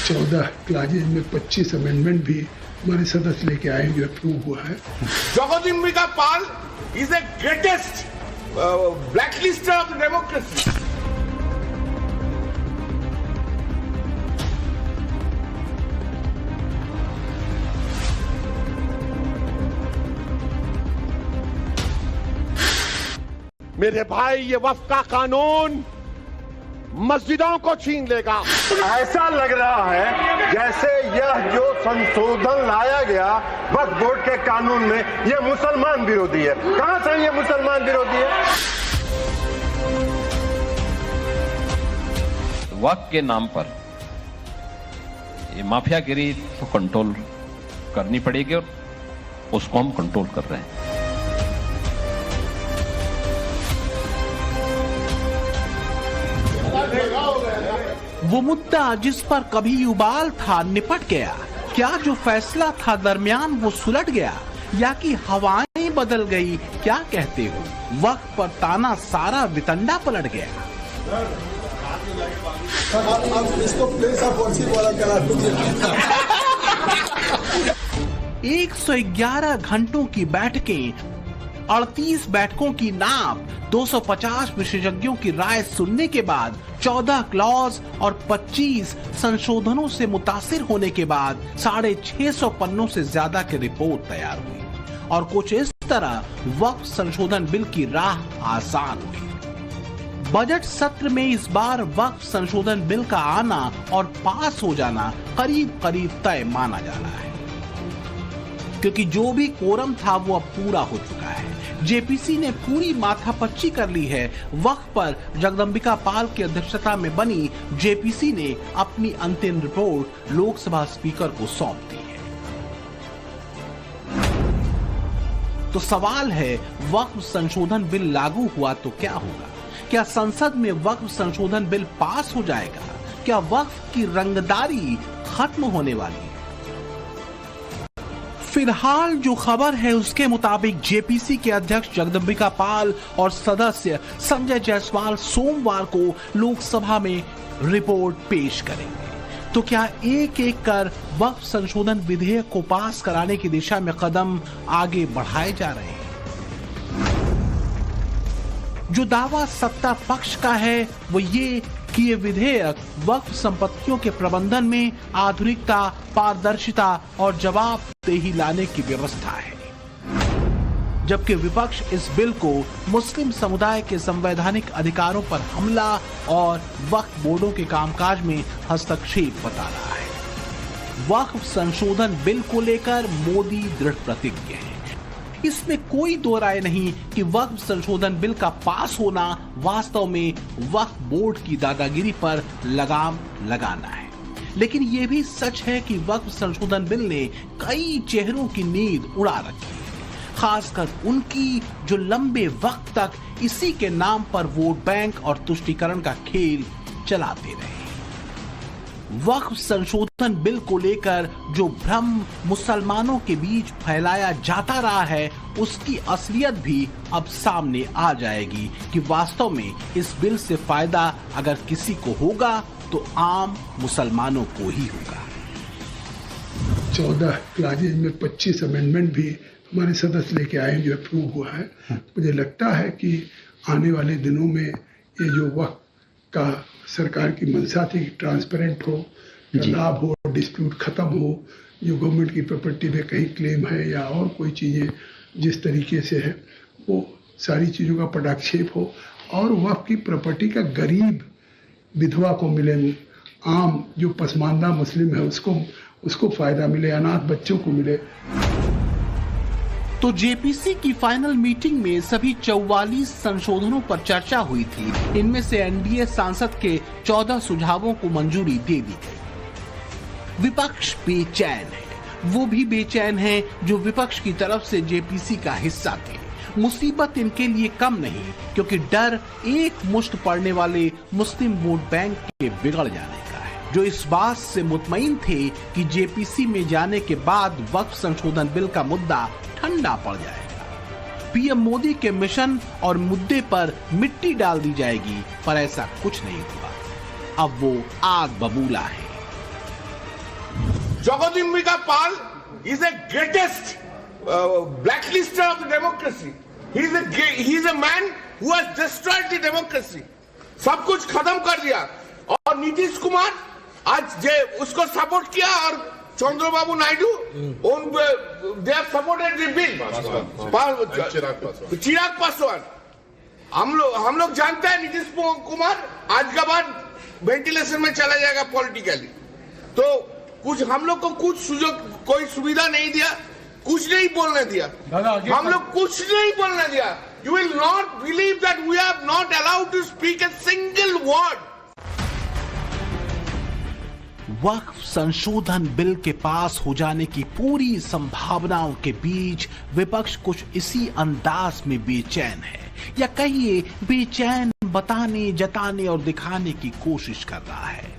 14 clauses में 25 amendment भी हमारे सदस्य लेके आए, जो अप्रूव हुआ है। Jagdambika Pal is the greatest blacklister of democracy. मेरे भाई, ये वक्फ का कानून मस्जिदों को छीन लेगा। ऐसा लग रहा है जैसे यह जो संशोधन लाया गया वक्फ बोर्ड के कानून में, यह मुसलमान विरोधी है। कहां से यह मुसलमान विरोधी है? वक्फ के नाम पर ये माफियागिरी तो कंट्रोल करनी पड़ेगी और उसको हम कंट्रोल कर रहे हैं। वो मुद्दा जिस पर कभी उबाल था निपट गया। क्या जो फैसला था दरमियान वो सुलट गया, या कि हवाएं बदल गई? क्या कहते हो? वक्त पर ताना सारा वितंडा पलट गया। इसको प्लेस ऑफ वर्शिप वाला करा दीजिए। 111 घंटों की बैठकें, 38 बैठकों की नाप, 250 विशेषज्ञों की राय सुनने के बाद 14 क्लॉज और 25 संशोधनों से मुतासिर होने के बाद 650 पन्नों से ज्यादा की रिपोर्ट तैयार हुई और कुछ इस तरह वक्फ संशोधन बिल की राह आसान हुई। बजट सत्र में इस बार वक्फ संशोधन बिल का आना और पास हो जाना करीब करीब तय माना जा रहा है, क्योंकि जो भी कोरम था वो अब पूरा हो चुका है। जेपीसी ने पूरी माथापच्ची कर ली है। वक्फ पर जगदम्बिका पाल की अध्यक्षता में बनी जेपीसी ने अपनी अंतिम रिपोर्ट लोकसभा स्पीकर को सौंप दी है। तो सवाल है, वक्फ संशोधन बिल लागू हुआ तो क्या होगा? क्या संसद में वक्फ संशोधन बिल पास हो जाएगा? क्या वक्फ की रंगदारी खत्म होने वाली है? फिलहाल जो खबर है उसके मुताबिक जेपीसी के अध्यक्ष जगदम्बिका पाल और सदस्य संजय जायसवाल सोमवार को लोकसभा में रिपोर्ट पेश करेंगे। तो क्या एक एक कर वक्फ संशोधन विधेयक को पास कराने की दिशा में कदम आगे बढ़ाए जा रहे हैं? जो दावा सत्ता पक्ष का है वो ये कि ये विधेयक वक्फ संपत्तियों के प्रबंधन में आधुनिकता, पारदर्शिता और जवाबदेही लाने की व्यवस्था है, जबकि विपक्ष इस बिल को मुस्लिम समुदाय के संवैधानिक अधिकारों पर हमला और वक्फ बोर्डों के कामकाज में हस्तक्षेप बता रहा है। वक्फ संशोधन बिल को लेकर मोदी दृढ़ प्रतिज्ञ है। इसमें कोई दो राय नहीं कि वक्फ संशोधन बिल का पास होना वास्तव में वक्फ बोर्ड की दादागिरी पर लगाम लगाना है। लेकिन यह भी सच है कि वक्फ संशोधन बिल ने कई चेहरों की नींद उड़ा रखी है, खासकर उनकी जो लंबे वक्त तक इसी के नाम पर वोट बैंक और तुष्टीकरण का खेल चलाते रहे। वक्फ संशोधन बिल को लेकर जो भ्रम मुसलमानों के बीच फैलाया जाता रहा है, उसकी असलियत भी अब सामने आ जाएगी कि वास्तव में इस बिल से फायदा अगर किसी को होगा तो आम मुसलमानों को ही होगा। 14 क्लाजेज में 25 अमेंडमेंट भी हमारे सदस्य लेके आए, जो अप्रूव हुआ है। मुझे लगता है कि आने वाले दिनों में ये जो वक्फ का सरकार की मंशा थी, ट्रांसपेरेंट हो, लाभ हो, डिस्प्यूट खत्म हो, जो गवर्नमेंट की प्रॉपर्टी पे कहीं क्लेम है या और कोई चीज़ें जिस तरीके से है, वो सारी चीज़ों का पटाक्षेप हो और वक्फ की प्रॉपर्टी का गरीब विधवा को मिले, आम जो पसमानदा मुस्लिम है उसको फायदा मिले, अनाथ बच्चों को मिले। तो जेपीसी की फाइनल मीटिंग में सभी 44 संशोधनों पर चर्चा हुई थी। इनमें से एनडीए सांसद के 14 सुझावों को मंजूरी दे दी गई। विपक्ष बेचैन है, वो भी बेचैन है जो विपक्ष की तरफ से जेपीसी का हिस्सा थे। मुसीबत इनके लिए कम नहीं, क्योंकि डर एक मुश्त पड़ने वाले मुस्लिम वोट बैंक के बिगड़ जाने का है, जो इस बात से मुतमईन थे कि जेपीसी में जाने के बाद वक्फ संशोधन बिल का मुद्दा ठंडा पड़ जाएगा। पीएम मोदी के मिशन और मुद्दे पर मिट्टी डाल दी जाएगी, पर ऐसा कुछ नहीं हुआ। अब वो आग बबूला है। Jagadambika Pal is the greatest blacklister of the democracy. He is a man who has destroyed the democracy. सब कुछ खत्म कर दिया. और नीतीश कुमार आज उसको सपोर्ट किया और Chandrababu Naidu they have supported the bill. Chirag Paswan. हम लोग जानते हैं नीतीश कुमार आज के बाद वेंटिलेशन में चला जाएगा पॉलिटिकली. तो कुछ हम लोग को कुछ सुযোগ कोई सुविधा नहीं दिया, कुछ नहीं बोलने दिया. हम लोग कुछ नहीं बोलने दिया. You will not believe that we are not allowed to speak a single word. वक्फ संशोधन बिल के पास हो जाने की पूरी संभावनाओं के बीच विपक्ष कुछ इसी अंदाज में बेचैन है, या कहिए बेचैन बताने, जताने और दिखाने की कोशिश कर रहा है,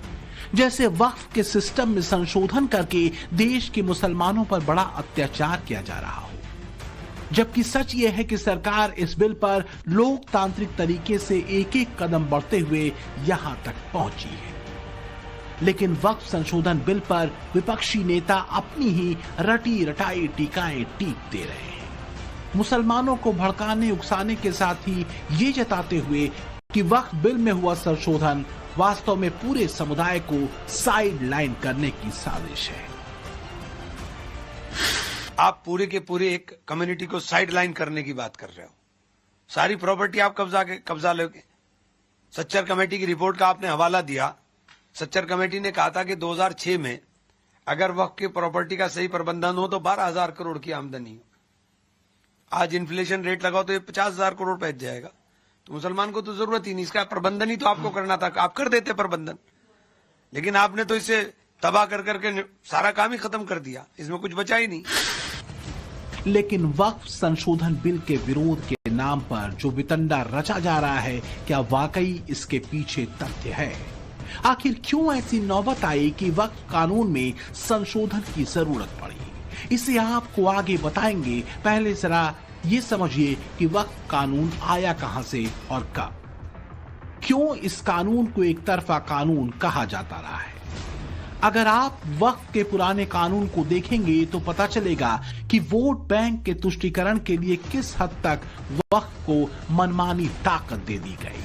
जैसे वक्फ के सिस्टम में संशोधन करके देश के मुसलमानों पर बड़ा अत्याचार किया जा रहा हो. जबकि सच यह है कि सरकार इस बिल पर लोकतांत्रिक तरीके से एक एक कदम बढ़ते हुए यहां तक पहुंची है. लेकिन वक्फ संशोधन बिल पर विपक्षी नेता अपनी ही रटी रटाई टीकाएं टीकते रहे हैं, मुसलमानों को भड़काने उकसाने के साथ ही ये जताते हुए कि वक्फ बिल में हुआ संशोधन वास्तव में पूरे समुदाय को साइड लाइन करने की साजिश है. आप पूरे के पूरे एक कम्युनिटी को साइड लाइन करने की बात कर रहे हो. सारी प्रॉपर्टी आप कब्जा लोगे. सच्चर कमेटी की रिपोर्ट का आपने हवाला दिया. सच्चर कमेटी ने कहा था कि 2006 में अगर वक्फ की प्रॉपर्टी का सही प्रबंधन हो तो 12,000 करोड़ की आमदनी हो. आज इन्फ्लेशन रेट लगाओ तो ये 50,000 करोड़ पहुंच जाएगा. तो मुसलमान को तो जरूरत ही नहीं, इसका प्रबंधन ही तो आपको करना था. आप कर देते प्रबंधन, लेकिन आपने तो इसे तबाह कर करके सारा काम ही खत्म कर दिया. इसमें कुछ बचा ही नहीं. लेकिन वक्फ संशोधन बिल के विरोध के नाम पर जो वितंडा रचा जा रहा है, क्या वाकई इसके पीछे तथ्य है? आखिर क्यों ऐसी नौबत आई कि वक्फ कानून में संशोधन की जरूरत पड़ी? इसे आपको आगे बताएंगे. पहले जरा ये समझिए कि वक्फ कानून आया कहां से और कब. क्यों इस कानून को एक तरफा कानून कहा जाता रहा है? अगर आप वक्फ के पुराने कानून को देखेंगे तो पता चलेगा कि वोट बैंक के तुष्टीकरण के लिए किस हद तक वक्फ को मनमानी ताकत दे दी गई.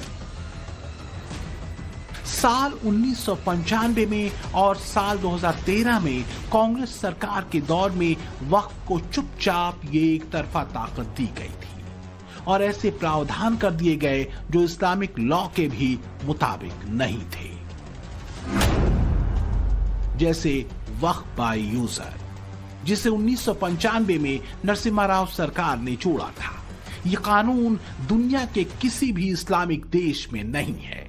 साल 1995 में और साल 2013 में कांग्रेस सरकार के दौर में वक्फ को चुपचाप ये एक तरफा ताकत दी गई थी और ऐसे प्रावधान कर दिए गए जो इस्लामिक लॉ के भी मुताबिक नहीं थे, जैसे वक्फ बाय यूजर, जिसे 1995 में नरसिम्हा राव सरकार ने जोड़ा था. यह कानून दुनिया के किसी भी इस्लामिक देश में नहीं है.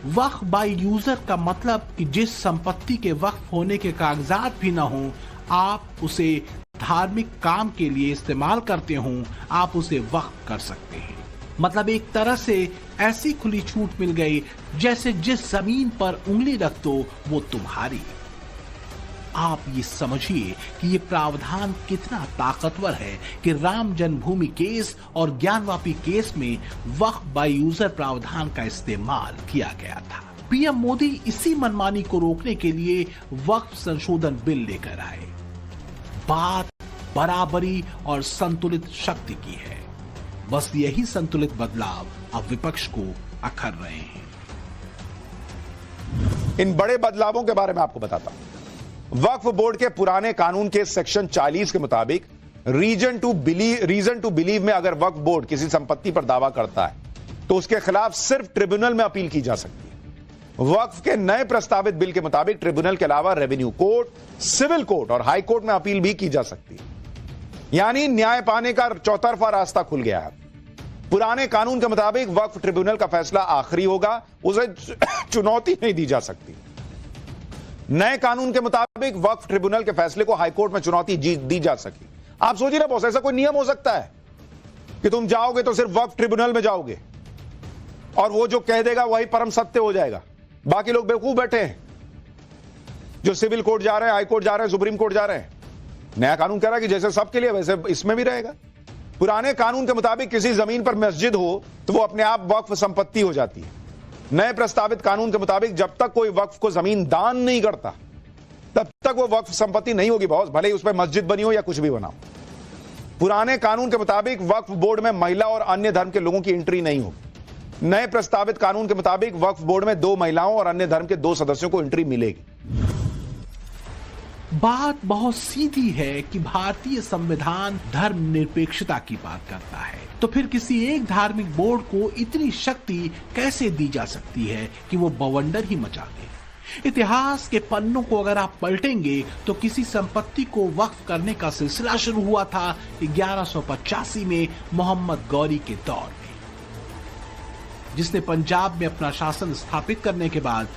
वक्फ बाय यूजर का मतलब कि जिस संपत्ति के वक्फ होने के कागजात भी ना हो, आप उसे धार्मिक काम के लिए इस्तेमाल करते हो, आप उसे वक्फ कर सकते हैं. मतलब एक तरह से ऐसी खुली छूट मिल गई जैसे जिस जमीन पर उंगली रख दो वो तुम्हारी. आप ये समझिए कि ये प्रावधान कितना ताकतवर है कि राम जन्मभूमि केस और ज्ञानवापी केस में वक्फ बाय यूजर प्रावधान का इस्तेमाल किया गया था. पीएम मोदी इसी मनमानी को रोकने के लिए वक्फ संशोधन बिल लेकर आए. बात बराबरी और संतुलित शक्ति की है. बस यही संतुलित बदलाव अब विपक्ष को अखर रहे हैं. इन बड़े बदलावों के बारे में आपको बताता हूं. वक्फ बोर्ड के पुराने कानून के सेक्शन 40 के मुताबिक रीजन टू बिलीव में अगर वक्फ बोर्ड किसी संपत्ति पर दावा करता है तो उसके खिलाफ सिर्फ ट्रिब्यूनल में अपील की जा सकती है. वक्फ के नए प्रस्तावित बिल के मुताबिक ट्रिब्यूनल के अलावा रेवेन्यू कोर्ट, सिविल कोर्ट और हाई कोर्ट में अपील भी की जा सकती है. यानी न्याय पाने का चौतरफा रास्ता खुल गया है. पुराने कानून के मुताबिक वक्फ ट्रिब्यूनल का फैसला आखिरी होगा, उसे चुनौती नहीं दी जा सकती. नए कानून के मुताबिक वक्फ ट्रिब्यूनल के फैसले को हाईकोर्ट में चुनौती दी जा सकी. आप सोचिए ना बॉस, ऐसा कोई नियम हो सकता है कि तुम जाओगे तो सिर्फ वक्फ ट्रिब्यूनल में जाओगे और वो जो कह देगा वही परम सत्य हो जाएगा, बाकी लोग बेवकूफ बैठे हैं जो सिविल कोर्ट जा रहे हैं, हाई कोर्ट जा रहे हैं, सुप्रीम कोर्ट जा रहे हैं. नया कानून कह रहा है कि जैसे सबके लिए वैसे इसमें भी रहेगा. पुराने कानून के मुताबिक किसी जमीन पर मस्जिद हो तो वो अपने आप वक्फ संपत्ति हो जाती है. नए प्रस्तावित कानून के मुताबिक जब तक कोई वक्फ को जमीन दान नहीं करता तब तक वो वक्फ संपत्ति नहीं होगी बॉस, भले ही उस पर मस्जिद बनी हो या कुछ भी बना हो। पुराने कानून के मुताबिक वक्फ बोर्ड में महिला और अन्य धर्म के लोगों की एंट्री नहीं होगी। नए प्रस्तावित कानून के मुताबिक वक्फ बोर्ड में 2 महिलाओं और अन्य धर्म के 2 सदस्यों को एंट्री मिलेगी। बात बहुत सीधी है कि भारतीय संविधान धर्मनिरपेक्षता की बात करता है, तो फिर किसी एक धार्मिक बोर्ड को इतनी शक्ति कैसे दी जा सकती है कि वो बवंडर ही मचा दे। इतिहास के पन्नों को अगर आप पलटेंगे तो किसी संपत्ति को वक्फ करने का सिलसिला शुरू हुआ था 1185 में मोहम्मद गौरी के दौर में, जिसने पंजाब में अपना शासन स्थापित करने के बाद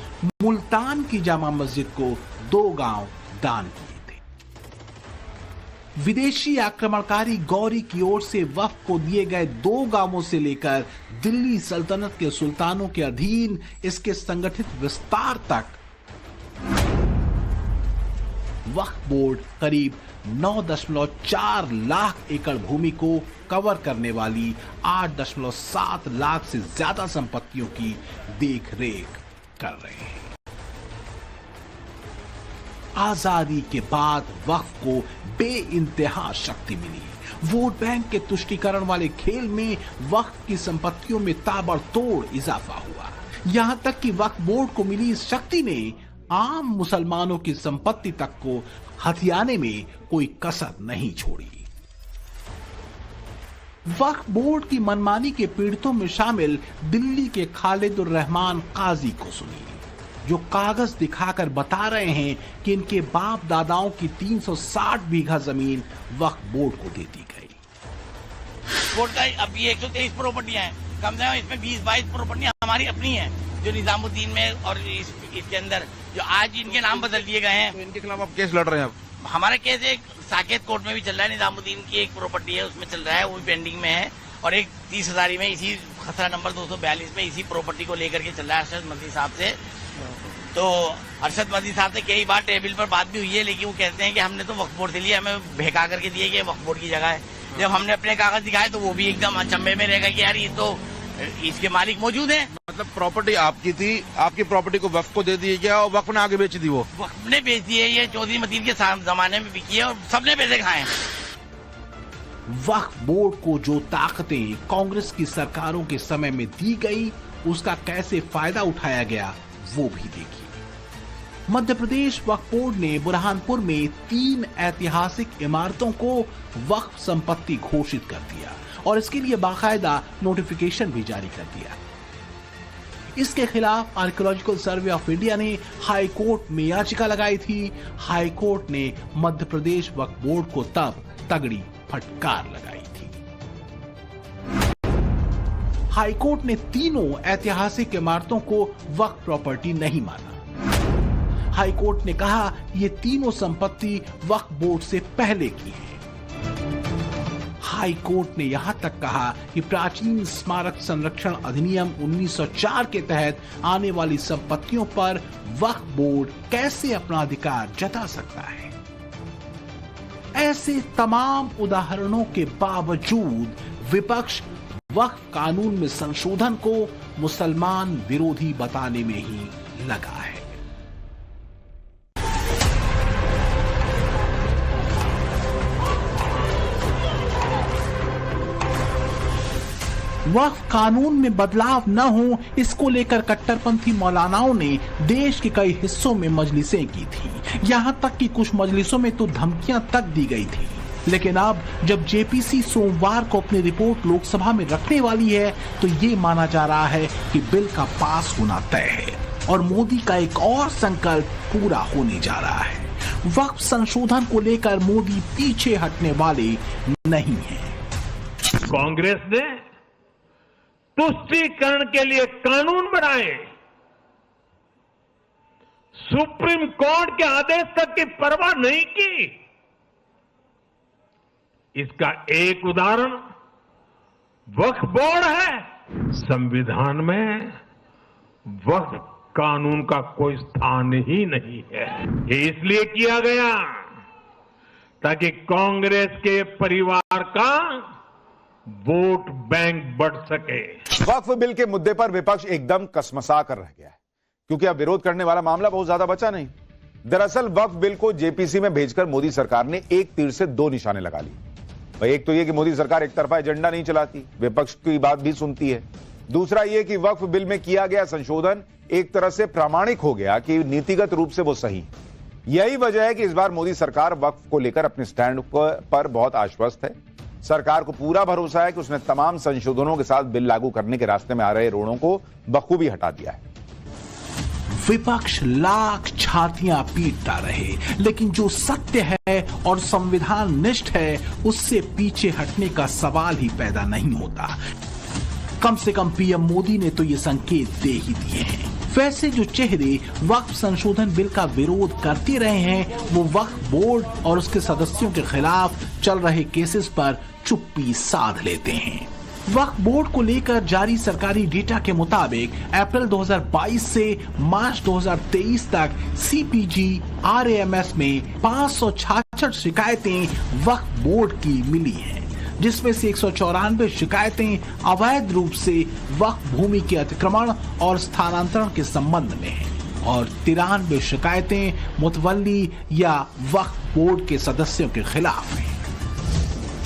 मुल्तान की जामा मस्जिद को 2 गांव दान किए थे। विदेशी आक्रमणकारी गौरी की ओर से वक्फ को दिए गए 2 गांवों से लेकर दिल्ली सल्तनत के सुल्तानों के अधीन इसके संगठित विस्तार तक वक्फ बोर्ड करीब 9.4 लाख एकड़ भूमि को कवर करने वाली 8.7 लाख से ज्यादा संपत्तियों की देख-रेख कर रहे हैं। आजादी के बाद वक्फ को बेइंतहा शक्ति मिली। वोट बैंक के तुष्टीकरण वाले खेल में वक्फ की संपत्तियों में ताबड़तोड़ इजाफा हुआ। यहां तक कि वक्फ बोर्ड को मिली इस शक्ति ने आम मुसलमानों की संपत्ति तक को हथियाने में कोई कसर नहीं छोड़ी। वक्फ बोर्ड की मनमानी के पीड़ितों में शामिल दिल्ली के खालिदुर रहमान काजी को सुनिए, जो कागज दिखाकर बता रहे हैं कि इनके बाप दादाओं की 360 बीघा जमीन वक्फ बोर्ड को दे दी गई। बोर्ड का अब ये 123 प्रॉपर्टियां हैं, कम से कम इसमें 20-22 प्रॉपर्टियां हमारी अपनी हैं, जो निजामुद्दीन में और इसके अंदर जो आज इनके नाम बदल दिए गए हैं। तो इनके खिलाफ आप केस लड़ रहे हैं? हमारा केस एक साकेत कोर्ट में भी चल रहा है। निजामुद्दीन की एक प्रॉपर्टी है उसमें चल रहा है, वो भी पेंडिंग में है, और एक 30,000 में इसी खसरा नंबर 242 में इसी प्रॉपर्टी को लेकर के चल रहा है अरशद मदनी साहब से। तो अरशद मदनी साहब से कई बार टेबल पर बात भी हुई है, लेकिन वो कहते हैं कि हमने तो वक्फ बोर्ड से लिया, हमें बहका करके दिए कि वक्फ बोर्ड की जगह है। जब हमने अपने कागज दिखाए तो वो भी एकदम अचंभे में रहेगा कि यार ये तो इसके मालिक मौजूद हैं। मतलब प्रॉपर्टी आपकी थी, आपकी प्रॉपर्टी को वक्फ को दे दी गया और वक्फ ने आगे बेच दी। वो वक्फ ने बेच दी है, ये चौधरी मतीन के जमाने में बिकी है और सबने पैसे खाए। वक्फ बोर्ड को जो ताकतें कांग्रेस की सरकारों के समय में दी गई, उसका कैसे फायदा उठाया गया वो भी देखिए। मध्य प्रदेश वक्फ बोर्ड ने बुरहानपुर में 3 ऐतिहासिक इमारतों को वक्फ संपत्ति घोषित कर दिया और इसके लिए बाकायदा नोटिफिकेशन भी जारी कर दिया। इसके खिलाफ आर्कियोलॉजिकल सर्वे ऑफ इंडिया ने हाई कोर्ट में याचिका लगाई थी। हाई कोर्ट ने मध्य प्रदेश वक्फ बोर्ड को तब तगड़ी फटकार लगाई थी। हाई कोर्ट ने तीनों ऐतिहासिक इमारतों को वक्फ प्रॉपर्टी नहीं माना। हाई कोर्ट ने कहा ये तीनों संपत्ति वक्फ बोर्ड से पहले की है। हाई कोर्ट ने यहां तक कहा कि प्राचीन स्मारक संरक्षण अधिनियम 1904 के तहत आने वाली संपत्तियों पर वक्फ बोर्ड कैसे अपना अधिकार जता सकता है। ऐसे तमाम उदाहरणों के बावजूद विपक्ष वक्फ कानून में संशोधन को मुसलमान विरोधी बताने में ही लगा है। वक्फ कानून में बदलाव न हो, इसको लेकर कट्टरपंथी मौलानाओं ने देश के कई हिस्सों में मजलिसें की थी। यहां तक कि कुछ मजलिसों में तो धमकियां तक दी गई थी। लेकिन अब जब जेपीसी सोमवार को अपनी रिपोर्ट लोकसभा में रखने वाली है, तो ये माना जा रहा है कि बिल का पास होना तय है और मोदी का एक और संकल्प पूरा होने जा रहा है। वक्फ संशोधन को लेकर मोदी पीछे हटने वाले नहीं है। कांग्रेस ने तुष्टीकरण के लिए कानून बनाए, सुप्रीम कोर्ट के आदेश तक की परवाह नहीं की। इसका एक उदाहरण वक्फ बोर्ड है। संविधान में वक्फ कानून का कोई स्थान ही नहीं है। ये इसलिए किया गया ताकि कांग्रेस के परिवार का वोट बैंक बढ़ सके। वक्फ बिल के मुद्दे पर विपक्ष एकदम कसमसा कर रह गया है, क्योंकि अब विरोध करने वाला मामला बहुत ज्यादा बचा नहीं। दरअसल वक्फ बिल को जेपीसी में भेजकर मोदी सरकार ने एक तीर से दो निशाने लगा लिए। भाई एक तो यह कि मोदी सरकार एक तरफा एजेंडा नहीं चलाती, विपक्ष की बात भी सुनती है। दूसरा यह कि वक्फ बिल में किया गया संशोधन एक तरह से प्रामाणिक हो गया कि नीतिगत रूप से वो सही। यही वजह है कि इस बार मोदी सरकार वक्फ को लेकर अपने स्टैंड पर बहुत आश्वस्त है। सरकार को पूरा भरोसा है कि उसने तमाम संशोधनों के साथ बिल लागू करने के रास्ते में आ रहे रोड़ों को बखूबी हटा दिया है। विपक्ष लाख छातियां पीटता रहे, लेकिन जो सत्य है और संविधान निष्ठ है उससे पीछे हटने का सवाल ही पैदा नहीं होता। कम से कम पीएम मोदी ने तो ये संकेत दे ही दिए हैं। वैसे जो चेहरे वक्फ संशोधन बिल का विरोध करते रहे हैं वो वक्फ बोर्ड और उसके सदस्यों के खिलाफ चल रहे केसेस पर चुप्पी साध लेते हैं। वक्फ बोर्ड को लेकर जारी सरकारी डेटा के मुताबिक अप्रैल 2022 से मार्च 2023 तक सीपीजी आरएएमएस में 566 शिकायतें वक्फ बोर्ड की मिली हैं, जिसमें से 194 शिकायतें अवैध रूप से वक्फ भूमि के अतिक्रमण और स्थानांतरण के संबंध में हैं और 93 शिकायतें मुतवल्ली या वक्फ बोर्ड के सदस्यों के खिलाफ हैं।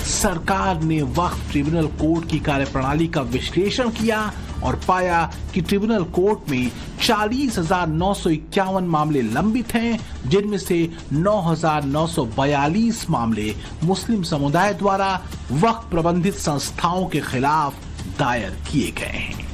सरकार ने वक्फ ट्रिब्यूनल कोर्ट की कार्यप्रणाली का विश्लेषण किया और पाया कि ट्रिब्यूनल कोर्ट में 40,951 मामले लंबित हैं, जिनमें से 9,942 मामले मुस्लिम समुदाय द्वारा वक्फ प्रबंधित संस्थाओं के खिलाफ दायर किए गए हैं।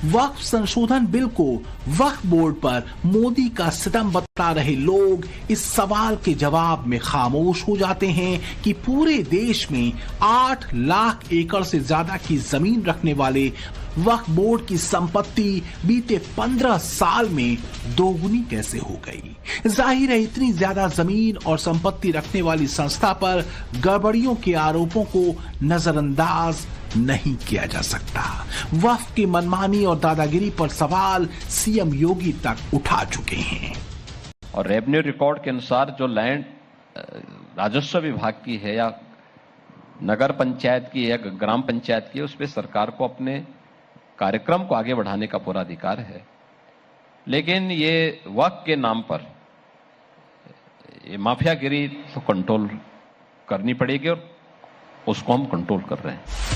वक्फ संशोधन बिल को वक्फ बोर्ड पर मोदी का सितम बता रहे लोग इस सवाल के जवाब में खामोश हो जाते हैं कि पूरे देश में 8 लाख एकड़ से ज्यादा की जमीन रखने वाले वक्फ बोर्ड की संपत्ति बीते 15 साल में दोगुनी कैसे हो गई। जाहिर है इतनी ज्यादा जमीन और संपत्ति रखने वाली संस्था पर गड़बड़ियों के आरोपों को नजरअंदाज नहीं किया जा सकता। वक्फ की मनमानी और दादागिरी पर सवाल सीएम योगी तक उठा चुके हैं। और रेवेन्यू रिकॉर्ड के अनुसार जो लैंड राजस्व विभाग की है या नगर पंचायत की या ग्राम पंचायत की है, उस पर सरकार को अपने कार्यक्रम को आगे बढ़ाने का पूरा अधिकार है। लेकिन ये वक्फ के नाम पर ये माफियागिरी तो कंट्रोल करनी पड़ेगी और उसको हम कंट्रोल कर रहे हैं।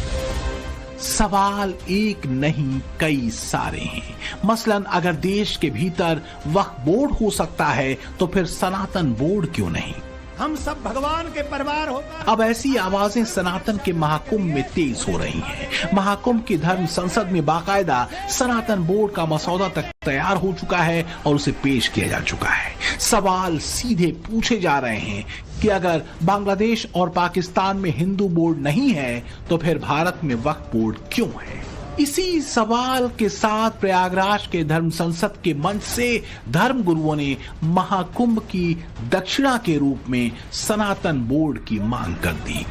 सवाल एक नहीं कई सारे हैं। मसलन अगर देश के भीतर वक्फ बोर्ड हो सकता है तो फिर सनातन बोर्ड क्यों नहीं? हम सब भगवान के परिवार होता है। अब ऐसी आवाजें सनातन के महाकुंभ में तेज हो रही हैं। महाकुंभ की धर्म संसद में बाकायदा सनातन बोर्ड का मसौदा तक तैयार हो चुका है और उसे पेश किया जा चुका है। सवाल सीधे पूछे जा रहे हैं कि अगर बांग्लादेश और पाकिस्तान में हिंदू बोर्ड नहीं है तो फिर भारत में वक्फ बोर्ड क्यों है? इसी सवाल के साथ प्रयागराज के धर्म संसद के मंच से धर्म गुरुओं ने महाकुंभ की दक्षिणा के रूप में सनातन बोर्ड की मांग कर दी।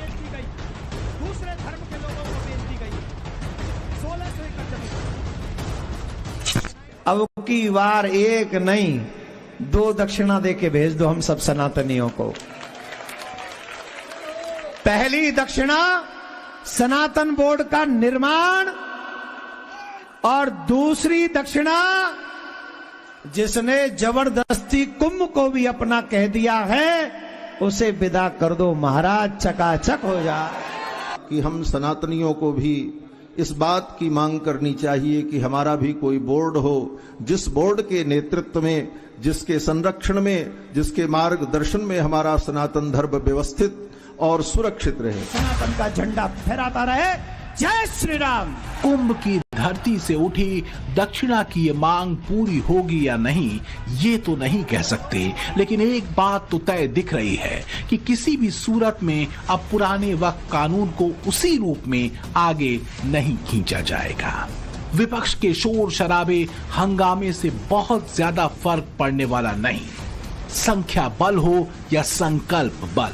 अब की बार एक नहीं 2 दक्षिणा दे के भेज दो हम सब सनातनियों को। पहली दक्षिणा सनातन बोर्ड का निर्माण और दूसरी दक्षिणा जिसने जबरदस्ती कुंभ को भी अपना कह दिया है उसे विदा कर दो महाराज, चकाचक हो जाए। कि हम सनातनियों को भी इस बात की मांग करनी चाहिए कि हमारा भी कोई बोर्ड हो, जिस बोर्ड के नेतृत्व में, जिसके संरक्षण में, जिसके मार्गदर्शन में हमारा सनातन धर्म व्यवस्थित और सुरक्षित रहे, सनातन का झंडा फहराता रहे। जय श्री राम। कुंभ की धरती से उठी दक्षिणा की ये मांग पूरी होगी या नहीं ये तो नहीं कह सकते, लेकिन एक बात तो तय दिख रही है कि किसी भी सूरत में अब पुराने वक्फ कानून को उसी रूप में आगे नहीं खींचा जाएगा। विपक्ष के शोर शराबे हंगामे से बहुत ज्यादा फर्क पड़ने वाला नहीं। संख्या बल हो या संकल्प बल,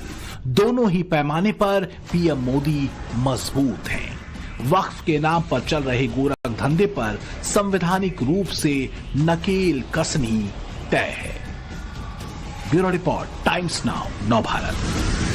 दोनों ही पैमाने पर पीएम मोदी मजबूत हैं। वक्फ के नाम पर चल रहे गोरख धंधे पर संवैधानिक रूप से नकेल कसनी तय है। ब्यूरो रिपोर्ट, टाइम्स नाउ, नव भारत।